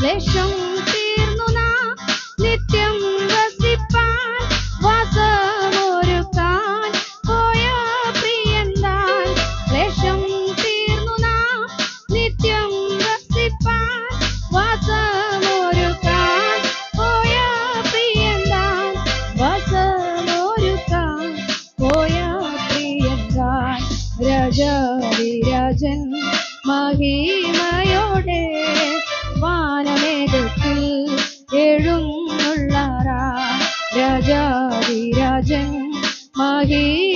ക്ലേശം തീർന്നു നാം നിത്യം വസിപ്പാൻ വാസമൊരുക്കാൻ പോയ പ്രിയൻ താൻ. ക്ലേശം തീർന്നു നാം നിത്യം വസിപ്പാൻ വാസമൊരുക്കാൻ പോയ പ്രിയൻ താൻ. വാസമൊരുക്കാൻ പോയ പ്രിയൻ താൻ. രാജാതിരാജൻ മഹിമയോടെ വാനമേഘത്തിൽ എഴുന്നള്ളാറാ. രാജാതിരാജൻ മഹി